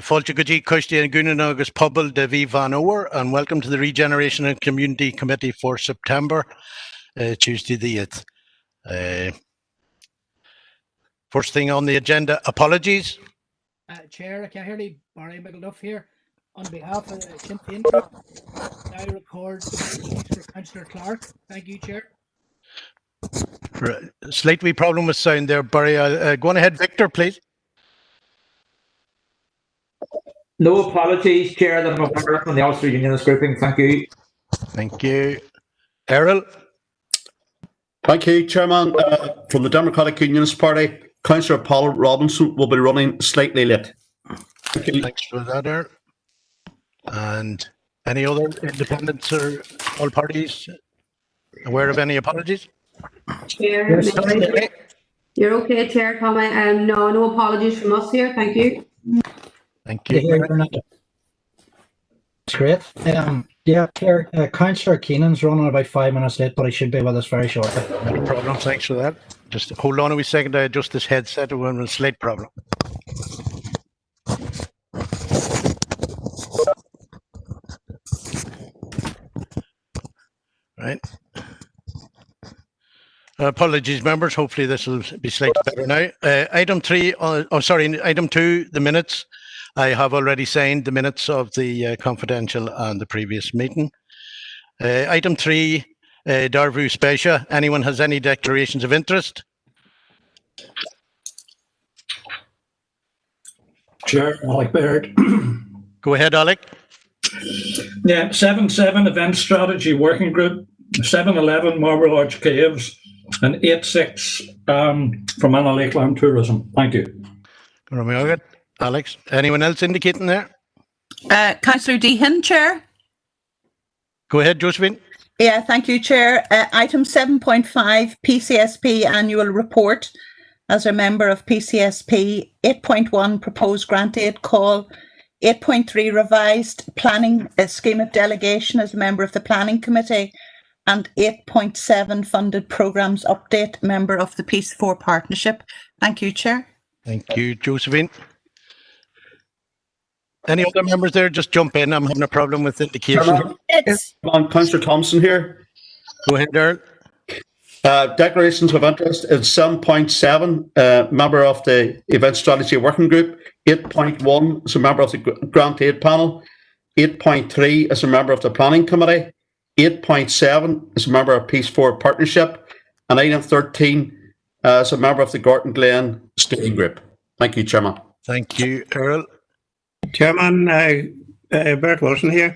Fáilte Cushti and Gunan agus Pobble de Bhí Van Ower, and welcome to the Regeneration and Community Committee for September, Tuesday the 8th. First thing on the agenda, apologies. Chair, I can't hear you. Barry McAuliffe here. On behalf of the campaign, I record for Councillor Clark. Thank you, Chair. Slight wee problem with sound there, Barry. Go on ahead, Victor, please. No apologies, Chair, that I'm aware from the Ulster Unionist grouping. Thank you. Thank you. Errol. Thank you, Chairman. From the Democratic Unionist Party, Councillor Paul Robinson will be running slightly late. Thanks for that, Errol. And any other independents or all parties aware of any apologies? Chair, you're okay, Chair. Comment. No apologies from us here. Thank you. Thank you. That's great. Yeah, Chair, Councillor Keenan's running about 5 minutes late, but he should be with us very shortly. No problem. Thanks for that. Just hold on a wee second. I adjust this headset to one with a slight problem. Right. Apologies, members. Hopefully this will be slightly better now. Item 2, the minutes. I have already signed the minutes of the confidential and the previous meeting. Item 3, Darvu Specia. Anyone has any declarations of interest? Chair, Alec Baird. Go ahead, Alec. Yeah, 7-7 Event Strategy Working Group, 7-11 Marble Arch Caves, and 8-6 from Anna Lakeland Tourism. Thank you. Alex, anyone else indicating there? Councillor Deehan, Chair. Go ahead, Josephine. Yeah, thank you, Chair. Item 7.5, PCSP Annual Report. As a member of PCSP, 8.1 Proposed Grant Aid Call, 8.3 Revised Planning Scheme of Delegation as a member of the Planning Committee, and 8.7 Funded Programmes Update, member of the Peace 4 Partnership. Thank you, Chair. Thank you, Josephine. Any other members there? Just jump in. I'm having a problem with indication. Councillor Thompson here. Go ahead, Earl. Declarations of interest is 7.7, member of the Event Strategy Working Group. 8.1 is a member of the Grant Aid Panel. 8.3 is a member of the Planning Committee. 8.7 is a member of Peace 4 Partnership. And item 13 is a member of the Gorton Glen Steering Group. Thank you, Chairman. Thank you, Earl. Chairman, Bert Wilson here.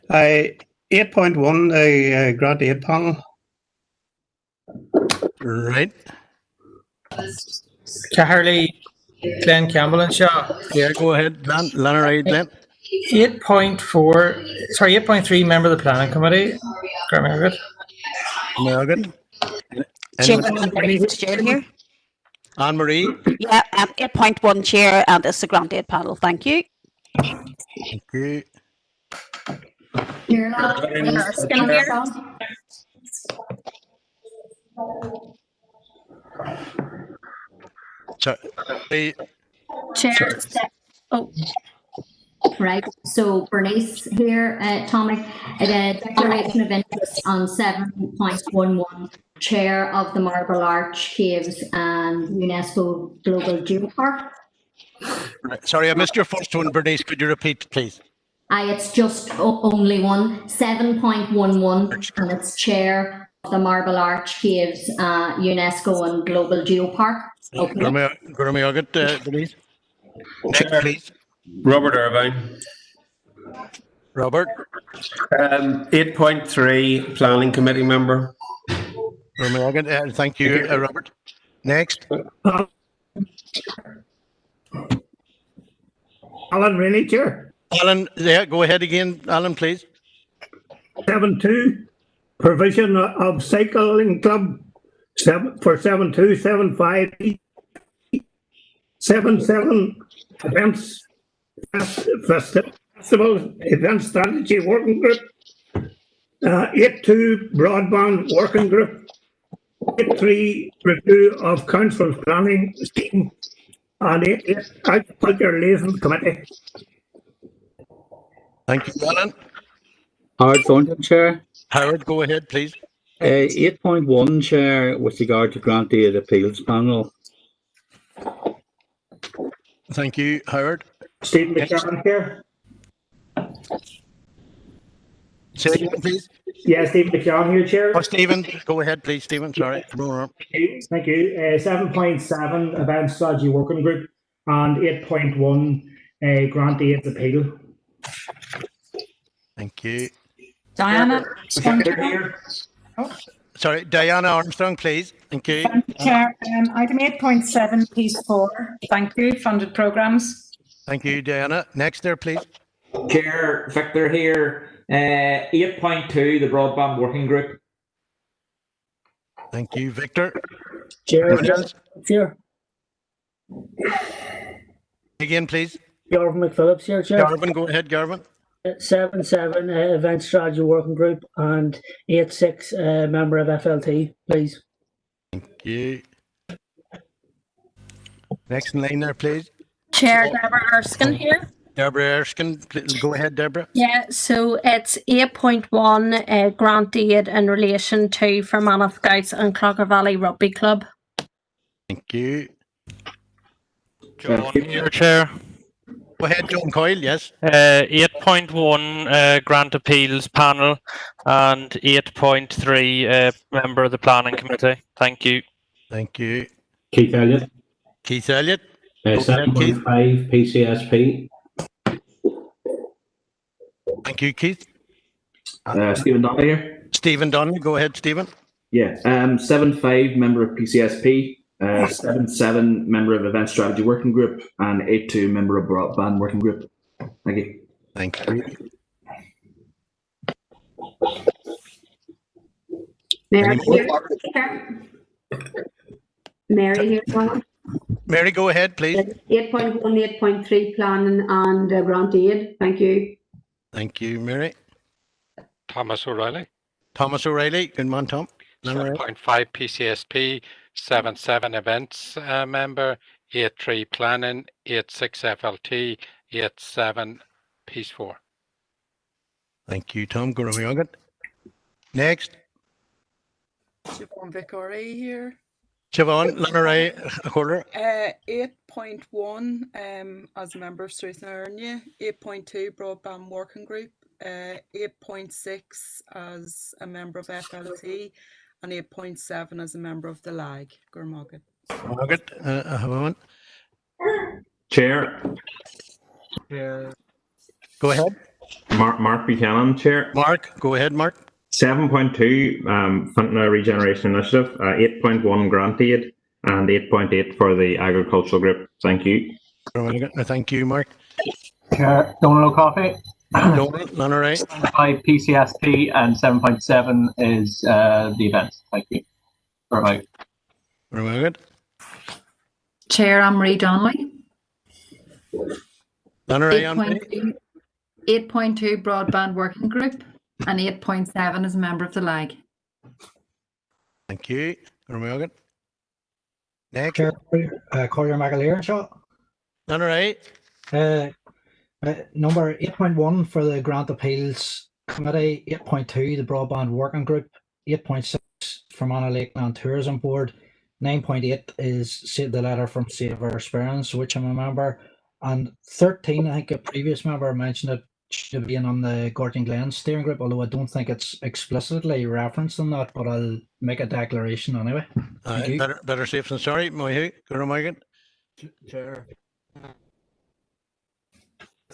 8.1, the Grant Aid Panel. Right. Caherley, Glenn Campbell and Shaw. Yeah, go ahead, Glenn. 8.3, member of the Planning Committee. Margaret. Chair here. Anne-Marie. Yeah, 8.1 Chair, and it's the Grant Aid Panel. Thank you. Thank you. Chair. Right, so Bernice here, Tommy, a declaration of interest on 7.11, Chair of the Marble Arch Caves and UNESCO Global Geopark. Right. Sorry, I missed your first one, Bernice. Could you repeat, please? It's just only one, 7.11, and it's Chair of the Marble Arch Caves, UNESCO and Global Geopark. Okay. Bernice. Next, please. Robert Irvine. Robert. 8.3 Planning Committee member. Thank you, Robert. Next. Alan, really, Chair? Alan, yeah, go ahead again, Alan, please. 7.2, provision of cycling club for 7.2, 7.5, 7.7 events, festival event strategy working group, 8.2 broadband working group, 8.3 review of council planning scheme, And Agriculture Liaison Committee. Thank you, Alan. Howard Thornton, Chair. Howard, go ahead, please. 8.1, Chair, with regard to Grant Aid Appeals Panel. Thank you, Howard. Stephen McShannon here. Say again, please. Yeah, Stephen McShannon here, Chair. Oh, Stephen, go ahead, please, Stephen. Sorry. Thank you. 7.7 Event Strategy Working Group and 8.1 Grant Aid Appeal. Thank you. Diana. Sorry, Diana Armstrong, please. Thank you. Thank you, Chair. Item 8.7, Piece 4. Thank you. Funded programmes. Thank you, Diana. Next there, please. Chair, Victor here. 8.2, the Broadband Working Group. Thank you, Victor. Chair, Chair. Again, please. Garvin McPhillips here, Chair. Garvin, go ahead, Garvin. 7.7 Event Strategy Working Group and 8.6 member of FLT, please. Thank you. Next in line there, please. Chair Deborah Erskine here. Deborah Erskine, please go ahead, Deborah. Yeah, so it's 8.1 grant aid in relation to Fermanagh Scouts and Clogher Valley Rugby Club. Thank you. John here, Chair. Go ahead, John Coyle, yes. 8.1 grant appeals panel and 8.3 member of the planning committee. Thank you. Thank you. Keith Elliott. Keith Elliott. 7.5 PCSP. Thank you, Keith. Stephen Donnelly here. Stephen Donnelly, go ahead, Stephen. Yeah, 7.5 member of PCSP, 7.7 member of Event Strategy Working Group, and 8.2 member of Broadband Working Group. Thank you. Thank you. Mary here. Mary here. Mary, go ahead, please. 8.1, 8.3 planning and grant aid. Thank you. Thank you, Mary. Thomas O'Reilly. Thomas O'Reilly, good man, Tom. 7.5 PCSP, 7.7 events member, 8.3 planning, 8.6 FLT, 8.7 Piece 4. Thank you, Tom. Go ahead. Next. Siobhan Vickery here. Siobhan, Lanneray, Quarter. 8.1 as a member of Strathna Ernia, 8.2 Broadband Working Group, 8.6 as a member of FLT, and 8.7 as a member of the LAG. Gormagad. I have one. Chair. Go ahead. Mark Buchanan, Chair. Mark, go ahead, Mark. 7.2 Fontana Regeneration Initiative, 8.1 grant aid, and 8.8 for the agricultural group. Thank you. Thank you, Mark. Donald O'Coffey. Donald, Lanneray. 5 PCSP and 7.7 is the events. Thank you. Very good. Chair Anne-Marie Donnelly. Lanneray, 8.2 Broadband Working Group and 8.7 as a member of the LAG. Thank you. Very good. Next. Collier McAleer shot. Lanneray. Number 8.1 for the Grant Appeals Committee, 8.2 the Broadband Working Group, 8.6 from Anna Lakeland Tourism Board, 9.8 is the letter from Save Our Esperance, which I'm a member, and 13, I think a previous member mentioned it should be on the Gorton Glen steering group, although I don't think it's explicitly referenced in that, but I'll make a declaration anyway. Better safe than sorry. Moihu, go Chair.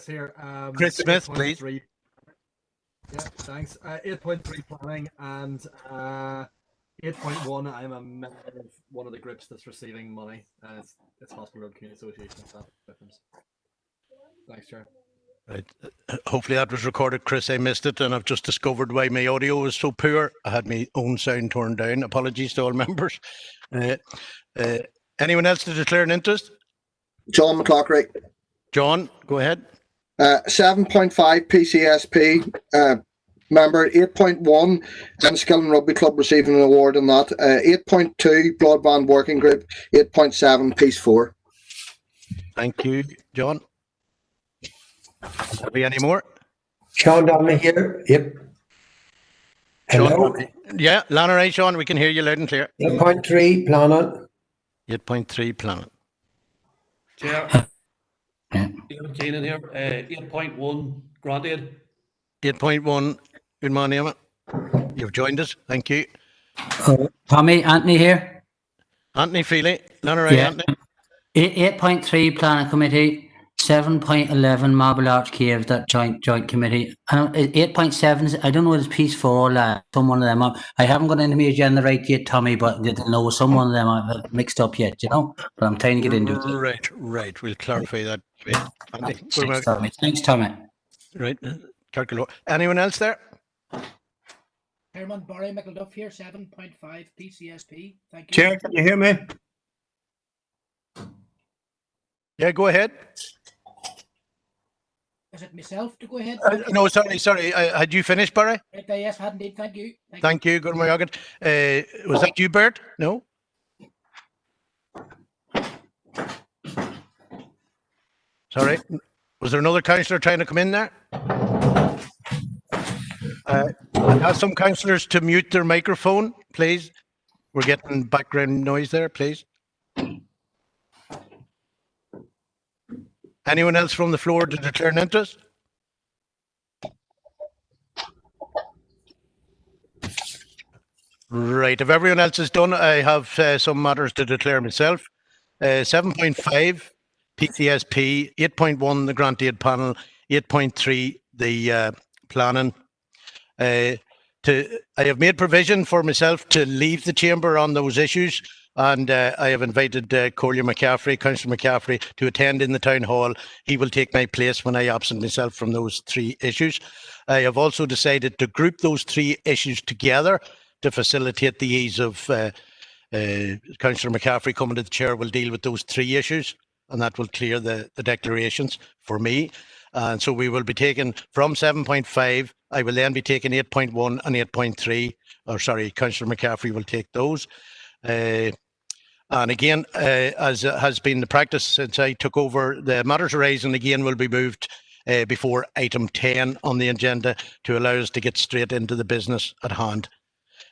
Here, Chris Smith, please. Yeah, thanks. 8.3 planning and 8.1. I'm a member of one of the groups that's receiving money. It's Hospital Road Community Association. Thanks, Chair. Right. Hopefully that was recorded, Chris. I missed it, and I've just discovered why my audio was so poor. I had my own sound turned down. Apologies to all members. Anyone else to declare an interest? John McCloughery. John, go ahead. 7.5 PCSP member, 8.1 Enniskillen Rugby Club receiving an award on that, 8.2 Broadband Working Group, 8.7 Piece 4. Thank you, John. Will be any more? Sean Donnelly here. Yep. Hello. Yeah, Lanneray, Sean, we can hear you loud and clear. 8.3 planning. 8.3 planning. Chair. David Keenan here. 8.1 grant aid. 8.1. Good morning, Emma. You've joined us. Thank you. Tommy, Anthony here. Anthony Feely. Lanneray, Anthony. 8.3 planning committee. 7.11 Marble Arch Caves, that joint committee. 8.7, I don't know if it's piece 4, some one of them. I haven't got into my agenda right yet, Tommy, but I know some one of them are mixed up yet, you know? But I'm trying to get into it. Right. We'll clarify that. Thanks, Tommy. Right. Anyone else there? Chairman Barry McElduff here, 7.5 PCSP. Thank you. Chair, can you hear me? Yeah, go ahead. Is it myself to go ahead? No, sorry. Had you finished, Barry? Right, yes, had indeed. Thank you. Thank you. Good morning. Was that you, Bert? No? Sorry. Was there another councillor trying to come in there? I ask some councillors to mute their microphone, please. We're getting background noise there, please. Anyone else from the floor to declare an interest? Right. If everyone else is done, I have some matters to declare myself. 7.5 PCSP, 8.1 the grant aid panel, 8.3 the planning. I have made provision for myself to leave the chamber on those issues, and I have invited Councillor McCaffrey, to attend in the town hall. He will take my place when I absent myself from those 3 issues. I have also decided to group those 3 issues together to facilitate the ease of Councillor McCaffrey coming to the chair. Will deal with those 3 issues, and that will clear the declarations for me. And so we will be taking from 7.5. I will then be taking 8.1 and 8.3. Or sorry, Councillor McCaffrey will take those. And again, as has been the practice since I took over, the matters arising again will be moved before item 10 on the agenda to allow us to get straight into the business at hand.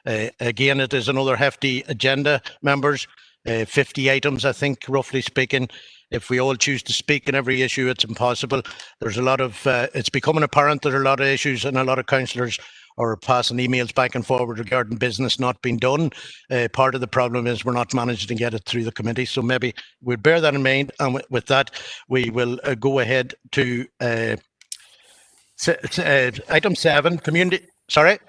Again, it is another hefty agenda, members. 50 items, I think, roughly speaking. If we all choose to speak in every issue, it's impossible. There's a lot of, it's becoming apparent that there are a lot of issues, and a lot of councillors are passing emails back and forward regarding business not being done. Part of the problem is we're not managing to get it through the committee. So maybe we'll bear that in mind. And with that, we will go ahead to item 7, community. Sorry?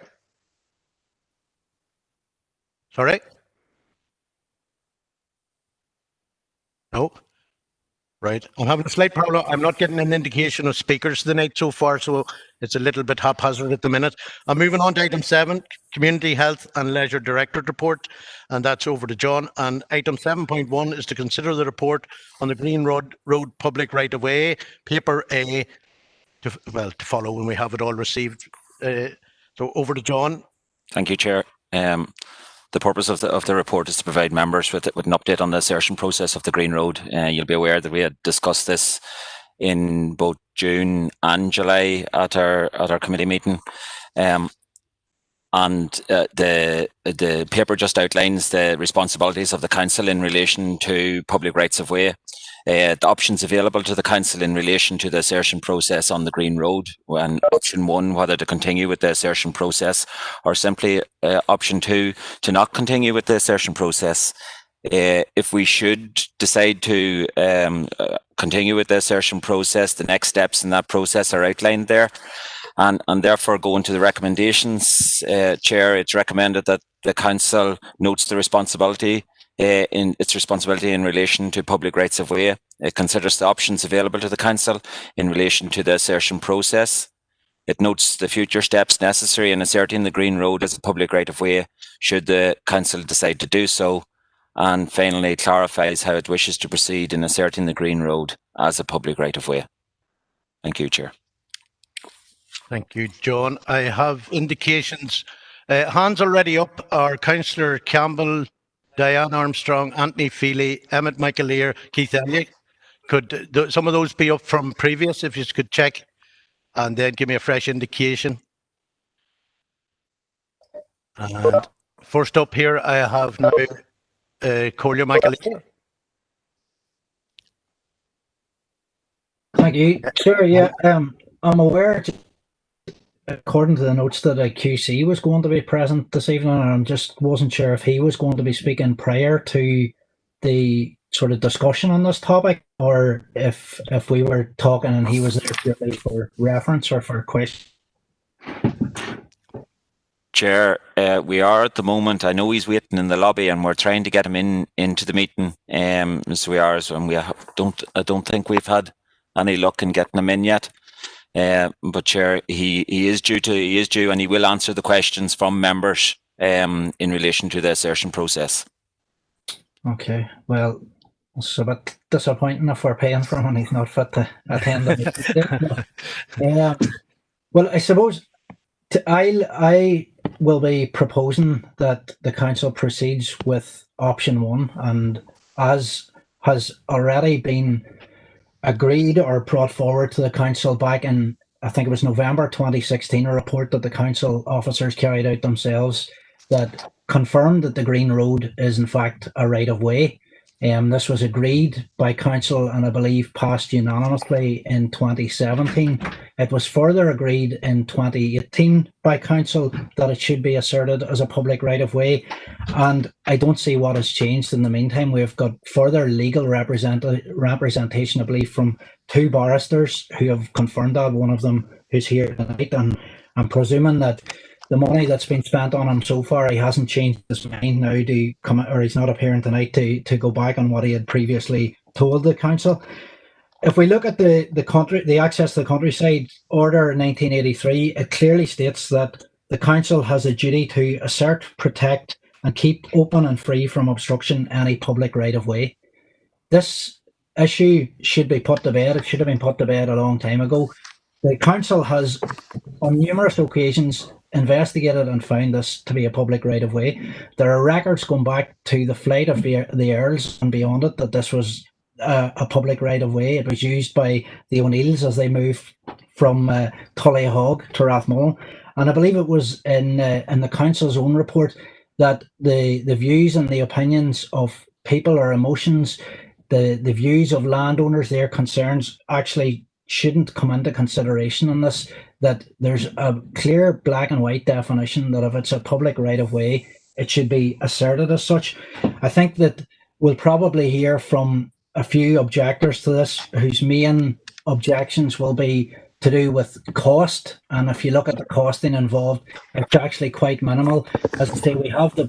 No. Right. I'm having a slight problem. I'm not getting an indication of speakers tonight so far, so it's a little bit haphazard at the minute. I'm moving on to item 7, Community Health and Leisure Directorate Report, and that's over to John. And item 7.1 is to consider the report on the Green Road Public Right-of-Way, paper A, to follow when we have it all received. So over to John. Thank you, Chair. The purpose of the report is to provide members with an update on the assertion process of the Green Road. You'll be aware that we had discussed this in both June and July at our committee meeting. The paper just outlines the responsibilities of the council in relation to public rights of way. The options available to the council in relation to the assertion process on the Green Road, and option 1, whether to continue with the assertion process, or simply option 2, to not continue with the assertion process. If we should decide to continue with the assertion process, the next steps in that process are outlined there. And therefore, going to the recommendations, Chair, it's recommended that the council notes the responsibility in relation to public rights of way. It considers the options available to the council in relation to the assertion process. It notes the future steps necessary in asserting the Green Road as a public right of way, should the council decide to do so. And finally, clarifies how it wishes to proceed in asserting the Green Road as a public right of way. Thank you, Chair. Thank you, John. I have indications. Hands already up are Councillor Campbell, Diane Armstrong, Anthony Feely, Emmett Michael Keith Elliott. could some of those be up from previous, if you could check, and then give me a fresh indication. And first up here, I have now Collier Michael. Thank you. Sure, yeah. I'm aware, according to the notes, that a QC was going to be present this evening, and I just wasn't sure if he was going to be speaking prior to the sort of discussion on this topic, or if we were talking and he was there purely for reference or for question. Chair, we are at the moment. I know he's waiting in the lobby, and we're trying to get him into the meeting. So we are, and I don't think we've had any luck in getting him in yet. But Chair, he is due, and he will answer the questions from members in relation to the assertion process. Okay, well, it's a bit disappointing if we're paying for him and he's not fit to attend the meeting. Well, I suppose I will be proposing that the council proceeds with option 1, and as has already been agreed or brought forward to the council back in, I think it was November 2016, a report that the council officers carried out themselves that confirmed that the Green Road is in fact a right of way. This was agreed by council and I believe passed unanimously in 2017. It was further agreed in 2018 by council that it should be asserted as a public right of way. And I don't see what has changed in the meantime. We've got further legal representation, I believe, from 2 barristers who have confirmed that, one of them who's here tonight. And I'm presuming that the money that's been spent on him so far, he hasn't changed his mind now to come, or he's not appearing tonight to go back on what he had previously told the council. If we look at the Access to the Countryside Order 1983, it clearly states that the council has a duty to assert, protect, and keep open and free from obstruction any public right of way. This issue should be put to bed. It should have been put to bed a long time ago. The council has, on numerous occasions, investigated and found this to be a public right of way. There are records going back to the flight of the Earls and beyond it that this was a public right of way. It was used by the O'Neills as they moved from Tullyhog to Rathmullen, and I believe it was in the council's own report that the views and the opinions of people or emotions, the views of landowners, their concerns actually shouldn't come into consideration on this, that there's a clear black and white definition that if it's a public right of way, it should be asserted as such. I think that we'll probably hear from a few objectors to this whose main objections will be to do with cost, and if you look at the costing involved, it's actually quite minimal. As I say, we have the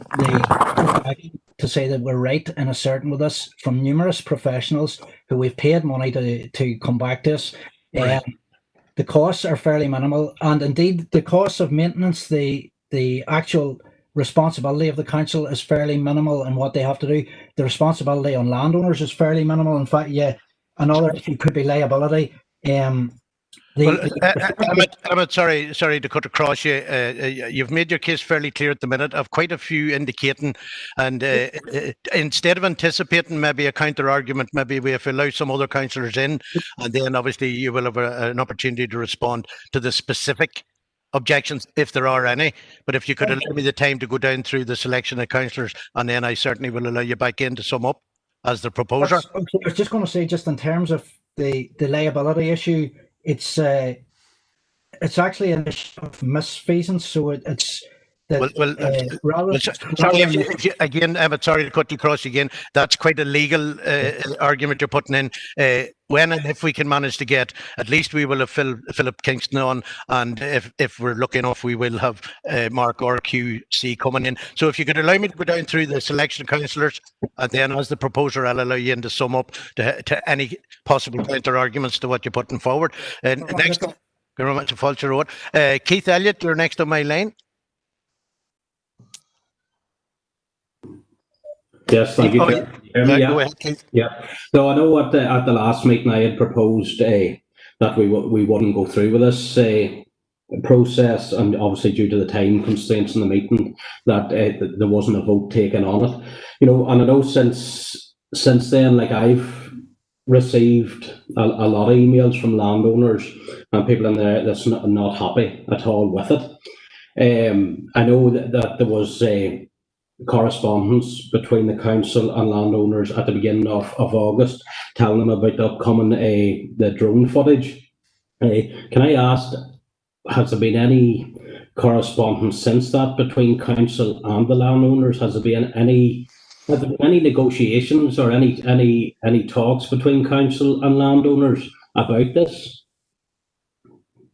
to say that we're right in asserting with this from numerous professionals who we've paid money to come back to us. Right. The costs are fairly minimal, and indeed the costs of maintenance, the actual responsibility of the council is fairly minimal in what they have to do. The responsibility on landowners is fairly minimal. In fact, yeah, another issue could be liability. Emmett, sorry to cut across you. You've made your case fairly clear at the minute. I've quite a few indicating, and instead of anticipating maybe a counter argument, maybe we have to allow some other councillors in, and then obviously you will have an opportunity to respond to the specific objections if there are any. But if you could allow me the time to go down through the selection of councillors, and then I certainly will allow you back in to sum up as the proposer. I was just going to say, just in terms of the liability issue, it's actually an issue of misfeasance, so it's that again, Emmett, sorry to cut you across again. That's quite a legal argument you're putting in. When and if we can manage to get, at least we will have Philip Kingston on, and if we're lucky enough, we will have Mark or QC coming in. So if you could allow me to go down through the selection of councillors, and then as the proposer, I'll allow you in to sum up to any possible counter arguments to what you're putting forward. Next, Keith Elliott, you're next on my line. Yes, thank you. Go ahead, Keith. Yeah. So I know at the last meeting I had proposed that we wouldn't go through with this process, and obviously due to the time constraints in the meeting, that there wasn't a vote taken on it. You know, and I know since then, like I've received a lot of emails from landowners and people in there that's not happy at all with it. I know that there was a correspondence between the council and landowners at the beginning of August, telling them about the upcoming the drone footage. Can I ask, has there been any correspondence since that between council and the landowners? Has there been any negotiations or any talks between council and landowners about this?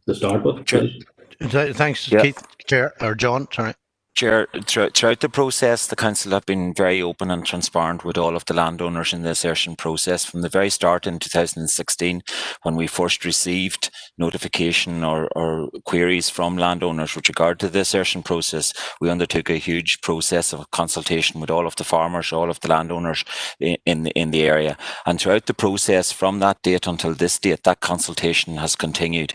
To start with, please. Thanks, Keith. Chair, or John, sorry. Chair, throughout the process, the council have been very open and transparent with all of the landowners in the assertion process from the very start in 2016, when we first received notification or queries from landowners with regard to the assertion process. We undertook a huge process of consultation with all of the farmers, all of the landowners in the area, and throughout the process from that date until this date, that consultation has continued.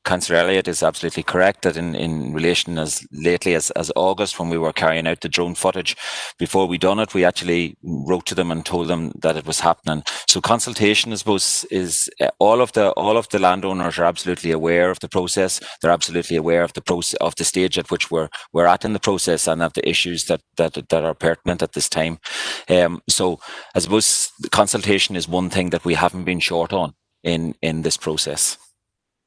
Councillor Elliott is absolutely correct that in relation as lately as August, when we were carrying out the drone footage, before we done it, we actually wrote to them and told them that it was happening. So consultation, I suppose, is all of the landowners are absolutely aware of the process. They're absolutely aware of the process, of the stage at which we're at in the process, and of the issues that are pertinent at this time. So I suppose the consultation is one thing that we haven't been short on in this process.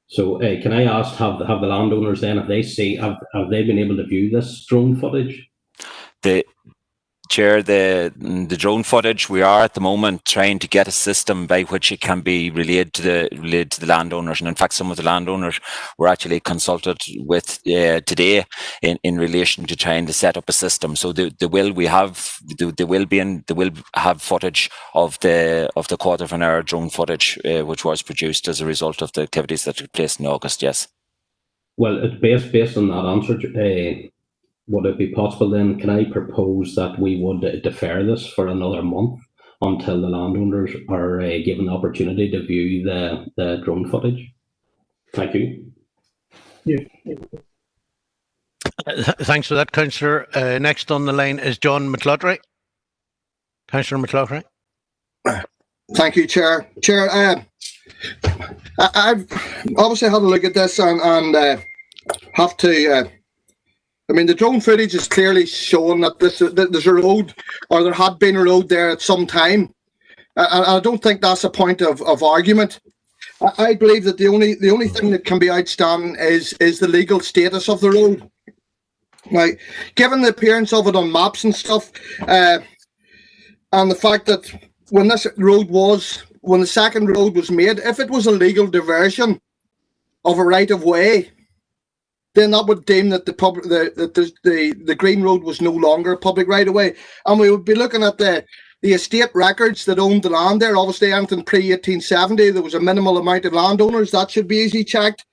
So can I ask, have the landowners then, if they see, have they been able to view this drone footage? Chair, the drone footage, we are at the moment trying to get a system by which it can be relayed to the landowners, and in fact some of the landowners were actually consulted with today in relation to trying to set up a system. So they will have footage of the quarter of an hour drone footage which was produced as a result of the activities that took place in August. Yes. Well, it's based on that answer. Would it be possible then, can I propose that we would defer this for another month until the landowners are given the opportunity to view the drone footage? Thank you. Yeah. Thanks for that, Councillor. Next on the line is John McLaughlin. Councillor McLaughlin. Thank you, Chair. Chair, I've obviously had a look at this and have to... I mean, the drone footage is clearly showing that there's a road, or there had been a road there at some time. I don't think that's a point of argument. I believe that the only thing that can be outstanding is the legal status of the road. Now, given the appearance of it on maps and stuff, and the fact that when the second road was made, if it was a legal diversion of a right of way, then that would deem that the Green Road was no longer a public right of way, and we would be looking at the estate records that owned the land there. Obviously, anything pre-1870, there was a minimal amount of landowners. That should be easy checked.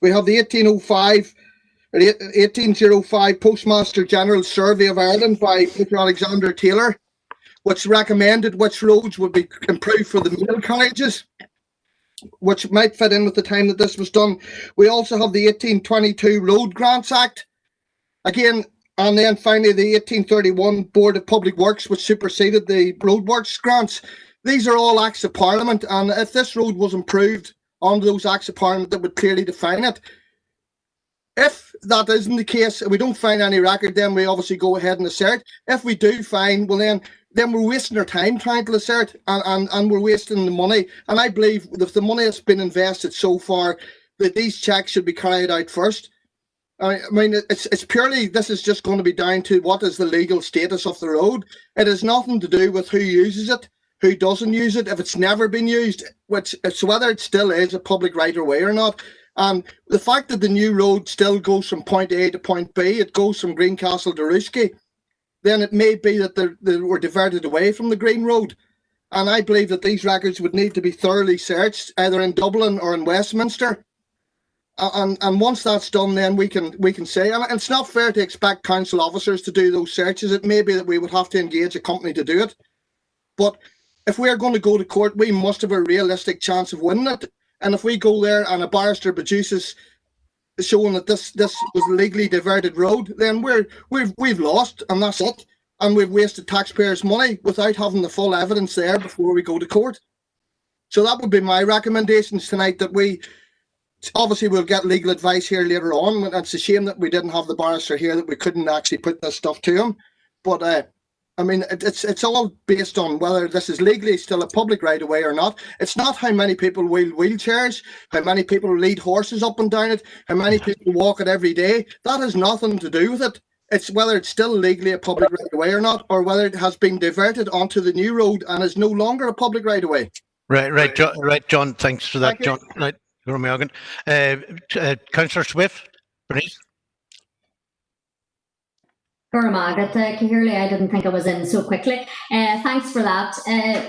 We have the 1805 Postmaster General Survey of Ireland by Mr. Alexander Taylor, which recommended which roads would be improved for the mail carriages, which might fit in with the time that this was done. We also have the 1822 Road Grants Act, again, and then finally the 1831 Board of Public Works, which superseded the roadworks grants. These are all acts of Parliament, and if this road was improved under those acts of Parliament, that would clearly define it. If that isn't the case, and we don't find any record, then we obviously go ahead and assert. If we do find, well then we're wasting our time trying to assert, and we're wasting the money. And I believe that the money that's been invested so far, that these checks should be carried out first. I mean, it's purely, this is just going to be down to what is the legal status of the road. It has nothing to do with who uses it, who doesn't use it, if it's never been used, it's whether it still is a public right of way or not. And the fact that the new road still goes from point A to point B, it goes from Greencastle to Rushkey, then it may be that they were diverted away from the Green Road. And I believe that these records would need to be thoroughly searched, either in Dublin or in Westminster. And once that's done, then we can say, and it's not fair to expect council officers to do those searches. It may be that we would have to engage a company to do it. But if we're going to go to court, we must have a realistic chance of winning it. And if we go there and a barrister produces showing that this was a legally diverted road, then we've lost, and that's it. And we've wasted taxpayers' money without having the full evidence there before we go to court. So that would be my recommendations tonight, that we, obviously we'll get legal advice here later on. It's a shame that we didn't have the barrister here, that we couldn't actually put this stuff to him. But I mean, it's all based on whether this is legally still a public right of way or not. It's not how many people wheel wheelchairs, how many people lead horses up and down it, how many people walk it every day. That has nothing to do with it. It's whether it's still legally a public right of way or not, or whether it has been diverted onto the new road and is no longer a public right of way. Right, John. Thanks for that, John. Right, Councillor Swift, Bernice. Margaret Cahirley, I didn't think I was in so quickly. Thanks for that,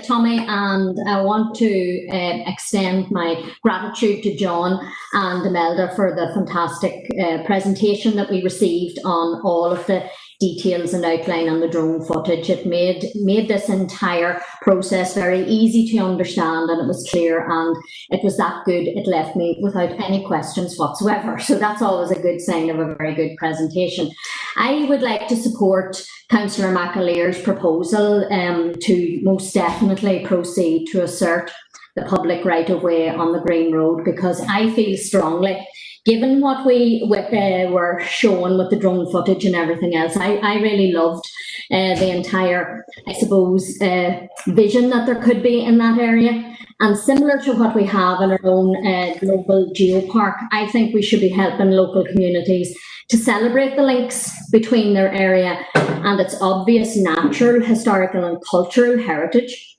Tommy, and I want to extend my gratitude to John and Imelda for the fantastic presentation that we received on all of the details and outline on the drone footage. It made this entire process very easy to understand, and it was clear, and it was that good it left me without any questions whatsoever. So that's always a good sign of a very good presentation. I would like to support Councillor McAleer's proposal to most definitely proceed to assert the public right of way on the Green Road, because I feel strongly, given what we were shown with the drone footage and everything else, I really loved the entire, I suppose, vision that there could be in that area. And similar to what we have in our own global geopark, I think we should be helping local communities to celebrate the links between their area and its obvious natural, historical and cultural heritage.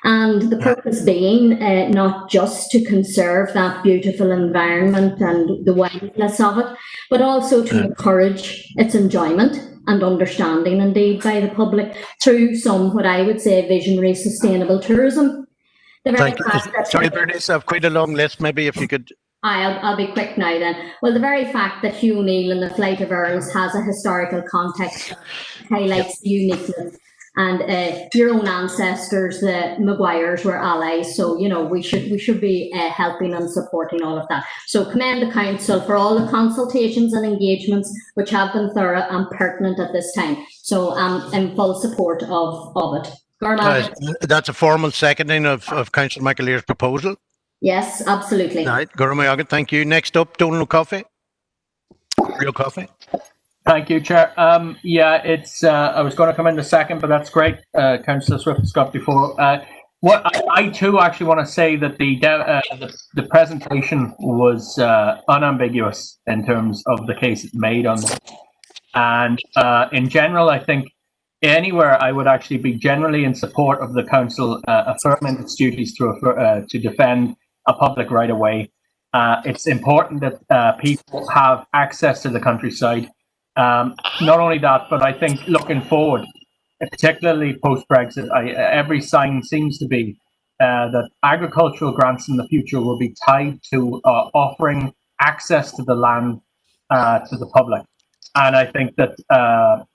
And the purpose being not just to conserve that beautiful environment and the wildness of it, but also to encourage its enjoyment and understanding indeed by the public through some, what I would say, visionary sustainable tourism. Thank you. Sorry, Bernice, I've quite a long list. Maybe if you could... I'll be quick now then. Well, the very fact that Hugh O'Neill and the Flight of Earls has a historical context highlights the uniqueness. And your own ancestors, the Maguires, were allies, so you know we should be helping and supporting all of that. So commend the council for all the consultations and engagements which have been thorough and pertinent at this time. So I'm in full support of it. That's a formal seconding of Councillor McAleer's proposal. Yes, absolutely. All right, Guramayagan, thank you. Next up, Donald Coffey. Real Coffey. Thank you, Chair. Yeah, it's. I was going to come in a second, but that's great. Councillor Swift has got before. What I too actually want to say that the presentation was unambiguous in terms of the case it made on this. And in general, I think anywhere I would actually be generally in support of the council affirming its duties to defend a public right of way. It's important that people have access to the countryside. Not only that, but I think looking forward, particularly post-Brexit, every sign seems to be that agricultural grants in the future will be tied to offering access to the land to the public, and I think that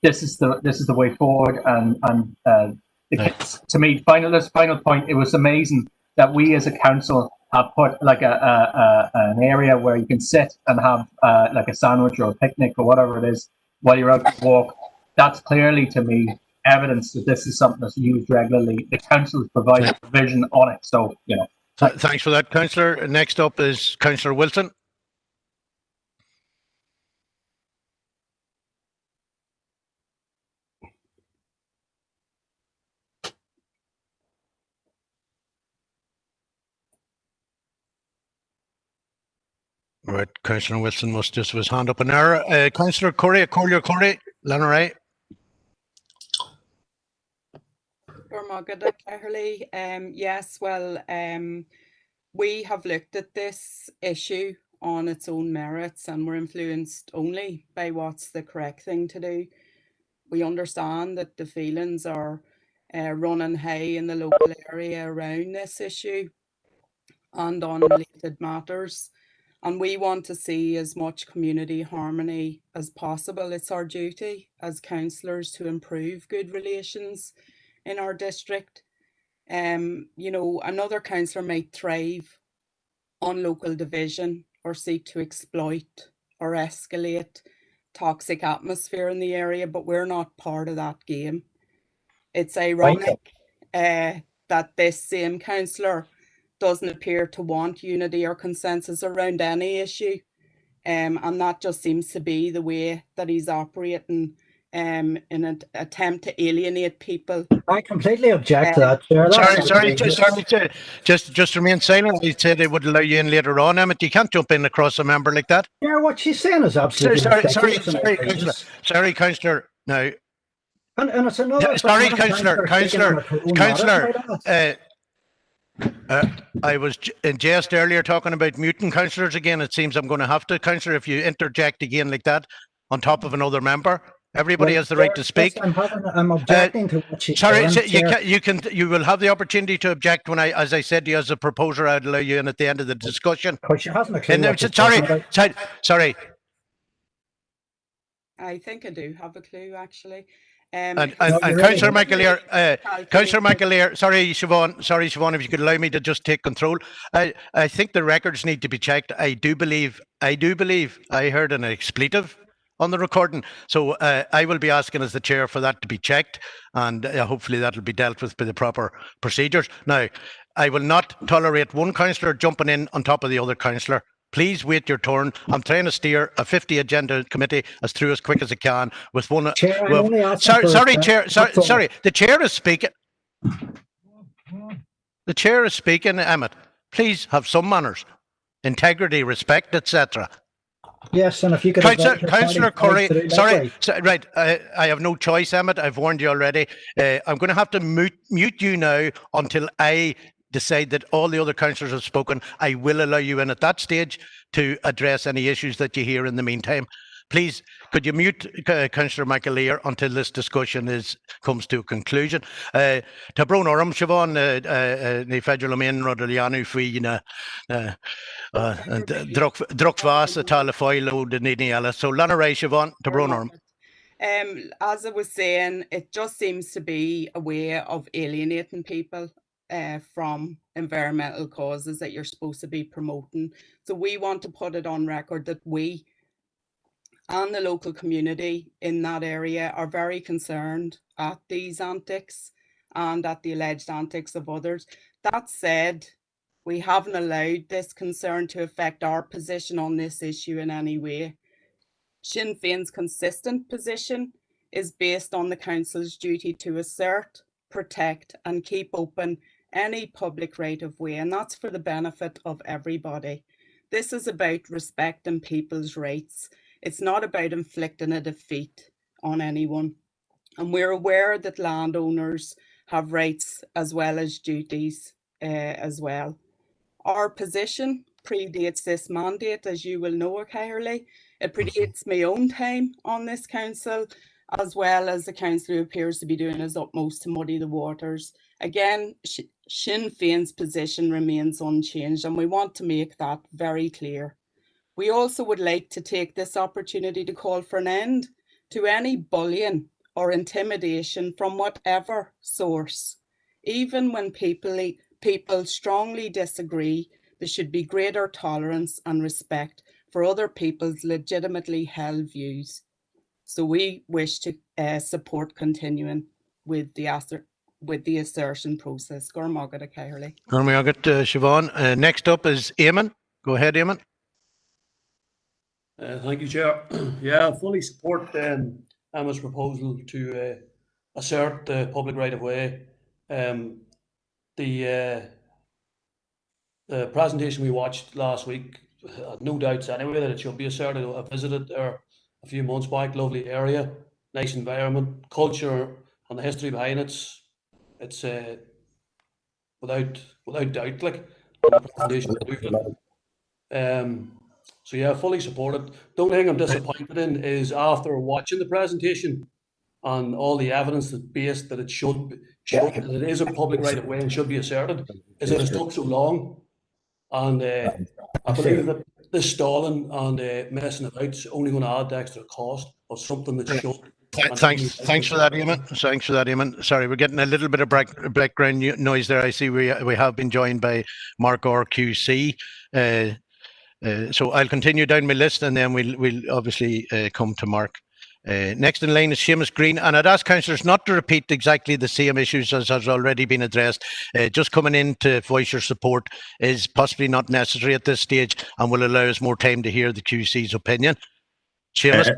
this is the way forward. And to me, final point, it was amazing that we as a council have put like an area where you can sit and have like a sandwich or a picnic or whatever it is while you're out to walk. That's clearly, to me, evidence that this is something that's used regularly. The council has provided provision on it. So, you know. Thanks for that, Councillor. Next up is Councillor Wilson. Right, Councillor Wilson must just have his hand up in there. Councillor Corey, Lanneray. Yes, well, we have looked at this issue on its own merits, and we're influenced only by what's the correct thing to do. We understand that the feelings are running high in the local area around this issue and on related matters. And we want to see as much community harmony as possible. It's our duty as councillors to improve good relations in our district. You know, another councillor might thrive on local division or seek to exploit or escalate toxic atmosphere in the area, but we're not part of that game. It's ironic that this same councillor doesn't appear to want unity or consensus around any issue. And that just seems to be the way that he's operating in an attempt to alienate people. I completely object to that, Chair. Sorry, just remain silent. He said they would allow you in later on, Emmett. You can't jump in across a member like that. Chair, what she's saying is absolutely ridiculous. Sorry, Councillor. No. And it's another... Sorry, Councillor. I was in jest earlier talking about muting councillors again. It seems I'm going to have to, Councillor, if you interject again like that on top of another member. Everybody has the right to speak. I'm objecting to what she's saying. You will have the opportunity to object when as I said to you as a proposer, I'd allow you in at the end of the discussion. Because she hasn't a clue. Sorry. I think I do have a clue, actually. And Councillor McAleer, sorry, Siobhan, if you could allow me to just take control. I think the records need to be checked. I do believe I heard an expletive on the recording. So I will be asking as the chair for that to be checked, and hopefully that will be dealt with by the proper procedures. Now, I will not tolerate one councillor jumping in on top of the other councillor. Please wait your turn. I'm trying to steer a 50 agenda committee as through as quick as I can with one. Chair, sorry, Chair. Sorry. The chair is speaking. The chair is speaking, Emmett. Please have some manners, integrity, respect, etc. Yes, and if you could... Councillor Corey, sorry, right, I have no choice, Emmett. I've warned you already. I'm going to have to mute you now until I decide that all the other councillors have spoken. I will allow you in at that stage to address any issues that you hear in the meantime. Please, could you mute Councillor McAleer until this discussion comes to a conclusion? Ta brón orm, Siobhan, ní feidir le min rud a leanú faoi druch vas a tal foil o de ní eile. So Lana Ray, Siobhan, ta brón orm. As I was saying, it just seems to be a way of alienating people from environmental causes that you're supposed to be promoting. So we want to put it on record that we and the local community in that area are very concerned at these antics and at the alleged antics of others. That said, we haven't allowed this concern to affect our position on this issue in any way. Sinn Féin's consistent position is based on the Council's duty to assert, protect and keep open any public right of way, and that's for the benefit of everybody. This is about respecting people's rights. It's not about inflicting a defeat on anyone. And we're aware that landowners have rights as well as duties as well. Our position predates this mandate, as you will know, Caherly. It predates my own time on this council, as well as the councillor who appears to be doing his utmost to muddy the waters. Again, Sinn Féin's position remains unchanged, and we want to make that very clear. We also would like to take this opportunity to call for an end to any bullying or intimidation from whatever source. Even when people strongly disagree, there should be greater tolerance and respect for other people's legitimately held views. So we wish to support continuing with the assertion process. Gormagad Caherly. Gormagad, Siobhan. Next up is Eamon. Go ahead, Eamon. Thank you, Chair. Yeah, I fully support Emma's proposal to assert the public right of way. The presentation we watched last week had no doubts anyway that it should be asserted. I visited there a few months back. Lovely area, nice environment, culture, and the history behind it. It's without doubt like the presentation. So yeah, fully support it. The only thing I'm disappointed in is after watching the presentation and all the evidence that based that it that it is a public right of way and should be asserted, is that it's took so long. And I believe that this stalling and messing about is only going to add the extra cost of something that should. Thanks for that, Eamon. Thanks for that, Eamon. Sorry, we're getting a little bit of background noise there. I see we have been joined by Mark RQC. So I'll continue down my list, and then we'll obviously come to Mark. Next in line is Seamus Green, and I'd ask councillors not to repeat exactly the same issues as has already been addressed. Just coming in to voice your support is possibly not necessary at this stage and will allow us more time to hear the QC's opinion. Seamus?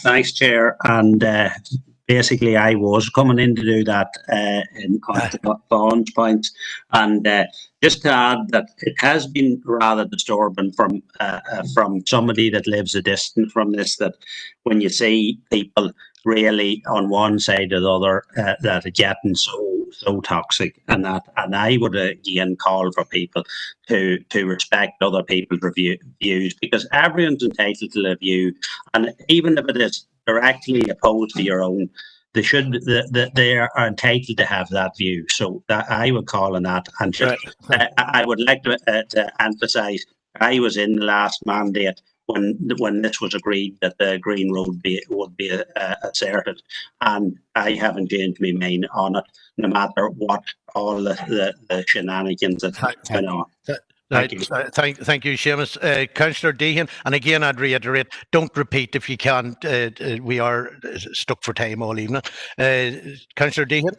Thanks, Chair. And basically, I was coming in to do that in Vaughan's point. And just to add that it has been rather disturbing from somebody that lives a distance from this, that when you see people really on one side or the other that are getting so toxic, and I would again call for people to respect other people's views, because everyone's entitled to a view, and even if it is directly opposed to your own, they are entitled to have that view. So that I would call on that, and just I would like to emphasise, I was in the last mandate when this was agreed that the Green Road would be asserted, and I haven't changed my mind on it, no matter what all the shenanigans that's going on. Thank you. Thank you, Seamus. Councillor Deehan, and again, I'd reiterate, don't repeat if you can. We are stuck for time all evening. Councillor Deehan?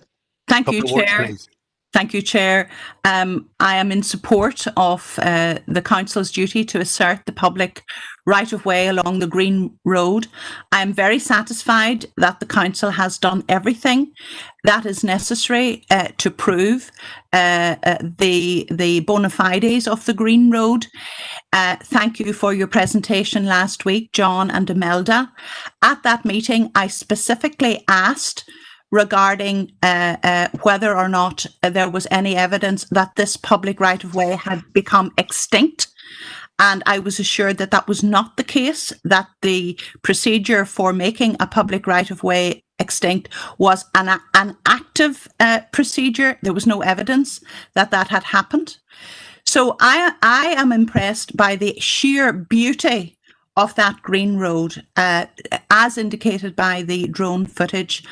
Thank you, Chair. Words, Thank you, Chair. I am in support of the Council's duty to assert the public right-of-way along the Green Road. I am very satisfied that the Council has done everything that is necessary to prove the bona fides of the Green Road. Thank you for your presentation last week, John and Imelda. At that meeting, I specifically asked regarding whether or not there was any evidence that this public right-of-way had become extinct. And I was assured that that was not the case, that the procedure for making a public right-of-way extinct was an active procedure. There was no evidence that that had happened. So I am impressed by the sheer beauty of that Green Road, as indicated by the drone footage.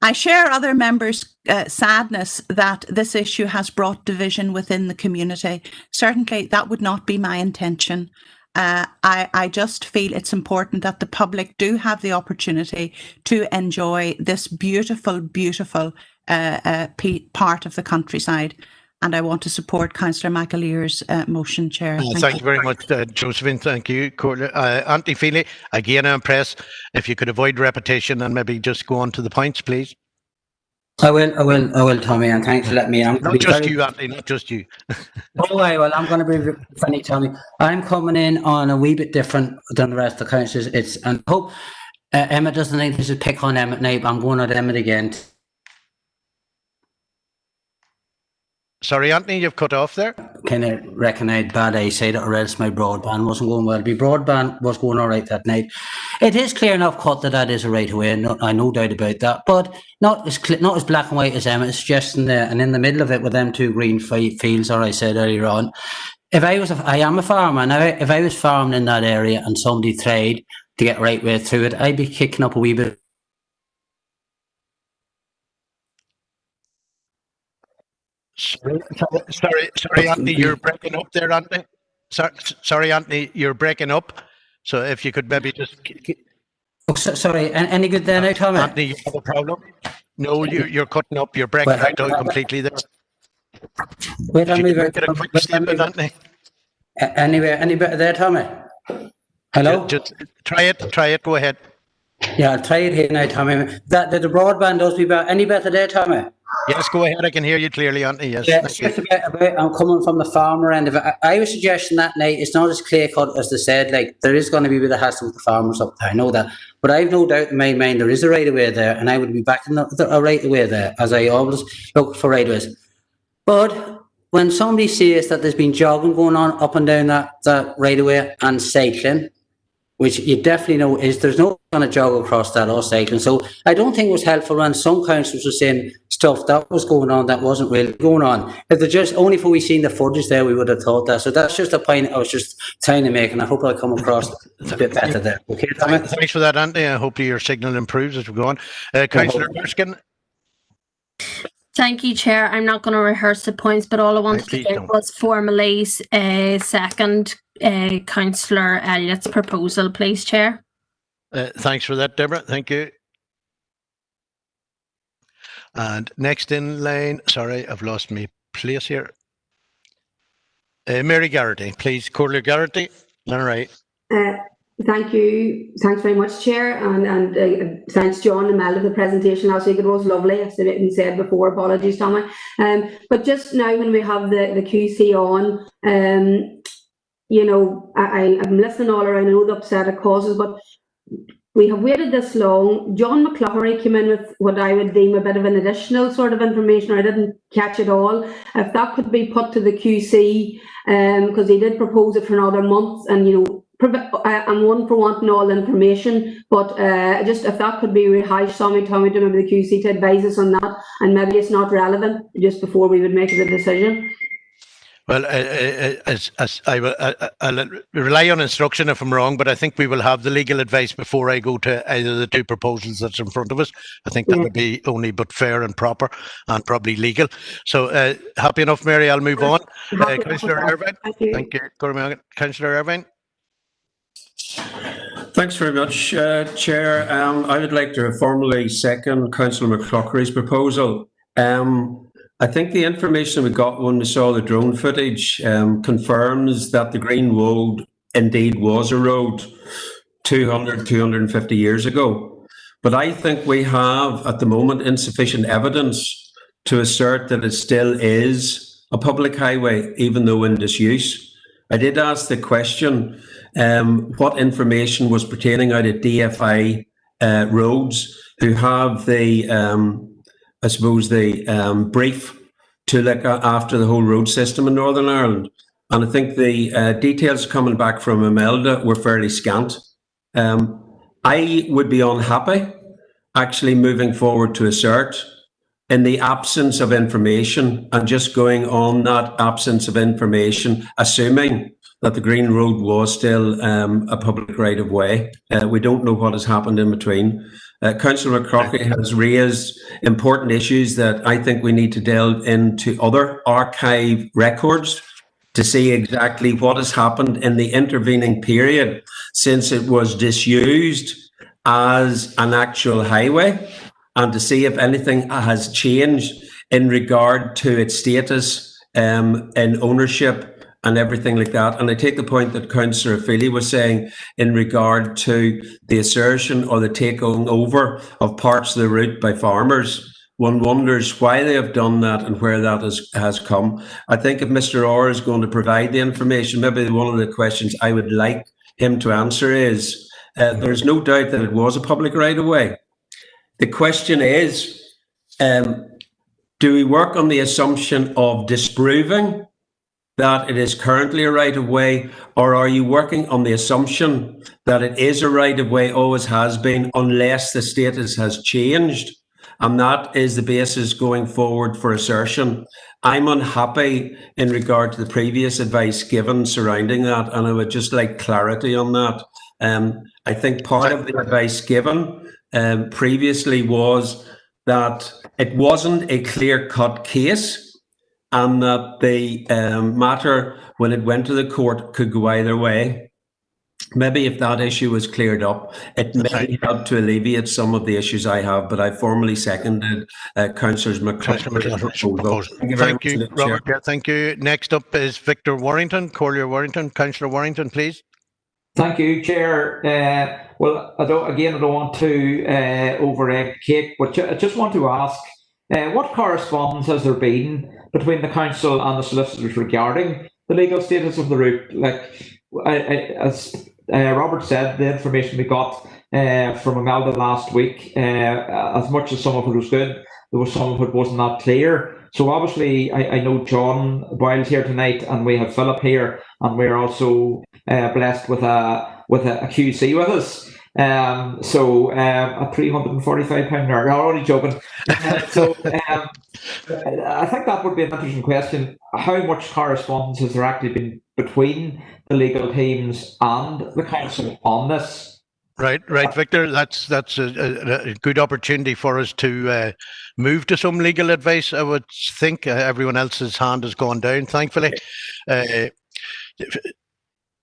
I share other members' sadness that this issue has brought division within the community. Certainly, that would not be my intention. I just feel it's important that the public do have the opportunity to enjoy this beautiful, beautiful part of the countryside. And I want to support Councillor McAleer's motion, Chair. Thank you very much, Josephine. Thank you. Auntie Feely, again, I'm impressed. If you could avoid repetition and maybe just go on to the points, please. I will, Tommy, and thanks for letting me. Not just you, Auntie, not just you. Well, I'm going to be funny, Tommy. I'm coming in on a wee bit different than the rest of the councillors. And I hope Emmett doesn't think this is pick on Emmett now, but I'm going at Emmett again. Sorry, Anthony, you've cut off there. Kind of reckon I had bad eyesight, or else my broadband wasn't going well. My broadband was going all right that night. It is clear enough cut that is a right away, and I no doubt about that. But not as black and white as Emma suggesting there. And in the middle of it with them two green fields, or I said earlier on, I am a farmer, and if I was farming in that area and somebody tried to get right way through it, I'd be kicking up a wee bit. Sorry, Anthony, you're breaking up there, Anthony. Sorry, Anthony, you're breaking up. So if you could maybe just... Sorry, any good there now, Tommy? Anthony, you have a problem? No, you're cutting up. You're breaking out completely there. Wait, I'll move out. Get a quick statement, Anthony. Any better there, Tommy? Hello? Just try it. Go ahead. Yeah, I'll try it here now, Tommy. That the broadband does be better. Any better there, Tommy? Yes, go ahead. I can hear you clearly, Anthony. Yes. Yeah, it's just about I'm coming from the farmer end of it. I was suggesting that night it's not as clear cut as they said. Like, there is going to be a bit of hassle with the farmers up there. I know that, but I've no doubt in my mind there is a right of way there, and I would be backing a right of way there, as I always look for right of ways. But when somebody says that there's been jogging going on up and down that right of way and cycling, which you definitely know there's no going to jog across that or cycling. So I don't think it was helpful when some councillors were saying stuff that was going on that wasn't really going on. If they're just only for we seen the footage there, we would have thought that. So that's just a point I was just trying to make, and I hope I'll come across a bit better there. Okay, Tommy? Thanks for that, Anthony. I hope your signal improves as we go on. Councillor Erskine. Thank you, Chair. I'm not going to rehearse the points, but all I wanted to do was formally second Councillor Elliott's proposal, please, Chair. Thanks for that, Deborah. Thank you. And next in line, sorry, I've lost my place here. Mary Garrity, please. Corley Garrity. All right. Thank you. Thanks very much, Chair, and thanks, John and Mel, for the presentation last week. It was lovely, as I said before. Apologies, Tommy. But just now, when we have the QC on, you know, I'm listening all around. I know the upset it causes, but we have waited this long. John McCloughery came in with what I would deem a bit of an additional sort of information, or I didn't catch it all. If that could be put to the QC, because he did propose it for another month, and you know, I'm one for wanting all the information, but just if that could be rehashed, Tommy to maybe the QC to advise us on that, and maybe it's not relevant just before we would make the decision. Well, I'll rely on instruction if I'm wrong, but I think we will have the legal advice before I go to either of the two proposals that's in front of us. I think that would be only but fair and proper and probably legal. So happy enough, Mary, I'll move on. Councillor Irvine. Thank you. Councillor Irvine. Thanks very much, Chair. I would like to formally second Councillor McCloughery's proposal. I think the information we got when we saw the drone footage confirms that the Green Road indeed was a road 250 years ago. But I think we have, at the moment, insufficient evidence to assert that it still is a public highway, even though in disuse. I did ask the question, what information was pertaining out of DFI roads who have the I suppose the brief to look after the whole road system in Northern Ireland. And I think the details coming back from Imelda were fairly scant. I would be unhappy actually moving forward to assert in the absence of information and just going on that absence of information, assuming that the Green Road was still a public right of way. We don't know what has happened in between. Councillor McCrockey has raised important issues that I think we need to delve into other archive records to see exactly what has happened in the intervening period since it was disused as an actual highway, and to see if anything has changed in regard to its status and ownership and everything like that. And I take the point that Councillor Feely was saying in regard to the assertion or the taking over of parts of the route by farmers. One wonders why they have done that and where that has come. I think if Mr. Orr is going to provide the information, maybe one of the questions I would like him to answer is, there's no doubt that it was a public right-of-way. The question is, do we work on the assumption of disproving that it is currently a right-of-way, or are you working on the assumption that it is a right-of-way, always has been, unless the status has changed? And that is the basis going forward for assertion. I'm unhappy in regard to the previous advice given surrounding that, and I would just like clarity on that. I think part of the advice given previously was that it wasn't a clear-cut case, and that the matter, when it went to the court, could go either way. Maybe if that issue was cleared up, it may help to alleviate some of the issues I have, but I formally seconded Councillor McCloughery's proposal. Thank you, Robert. Yeah, thank you. Next up is Victor Warrington, Collier Warrington. Councillor Warrington, please. Thank you, Chair. Well, I don't want to over-egg cake, but I just want to ask, what correspondence has there been between the council and the solicitors regarding the legal status of the route? Like, as Robert said, the information we got from Imelda last week, as much as some of it was good, there was some of it wasn't that clear. So obviously, I know John Boyle's here tonight, and we have Philip here, and we're also blessed with a QC with us. So a £345 nerd. I'm only joking. So I think that would be an interesting question. How much correspondence has there actually been between the legal teams and the council on this? Right, Victor. That's a good opportunity for us to move to some legal advice. I would think everyone else's hand has gone down, thankfully.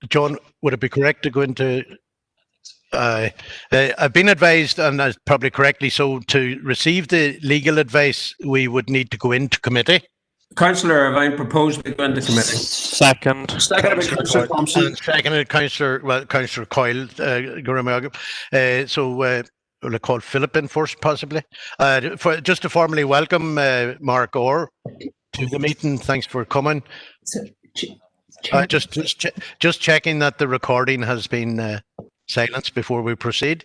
John, would it be correct to go into? I've been advised, and probably correctly so, to receive the legal advice, we would need to go into committee. Councillor Irvine proposed we go into committee. Second. Seconded by Councillor Thompson. And seconded Councillor Coyle. So will I call Philip in first, possibly? Just to formally welcome Mark Orr to the meeting. Thanks for coming. Just checking that the recording has been silenced before we proceed.